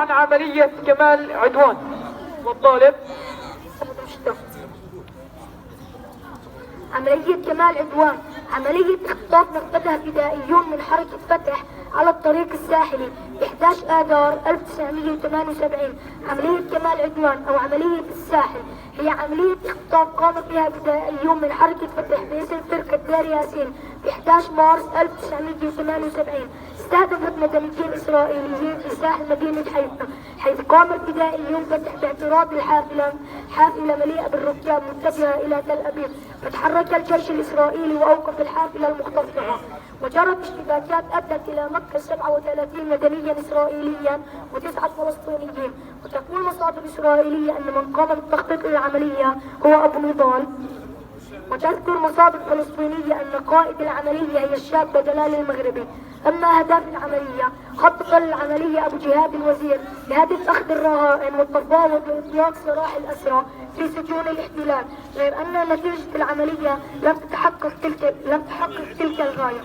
عن عملية كمال عدوان. والطالب عملية كمال عدوان عملية اختطاف نفذها فدائيون من حركة فتح على الطريق الساحلي ب 11 آذار 1978. عملية كمال عدوان أو عملية الساحل هي عملية اختطاف قام بها فدائيون من حركة فتح باسم فرقة دير ياسين ب 11 مارس 1978. استهدفت مدنيين إسرائيليين في ساحل مدينة حيفا، حيث قام الفدائيون فتح باعتراض حافلة مليئة بالركاب متجهة إلى تل أبيب. فتحرك الجيش الإسرائيلي وأوقف الحافلة المختطفة، وجرت اشتباكات أدت إلى مقتل 37 مدنيا إسرائيليا و9 فلسطينيين. وتقول مصادر إسرائيلية أن من قام بالتخطيط للعملية هو أبو نضال. وتذكر مصادر فلسطينية أن قائد العملية هي الشاب جلال المغربي. أما أهداف العملية: خطط للعملية أبو جهاد الوزير بهدف أخذ الرهائن والتفاوض لإطلاق سراح الأسرى في سجون الاحتلال، غير أن نتيجة العملية لم تحقق تلك الغاية.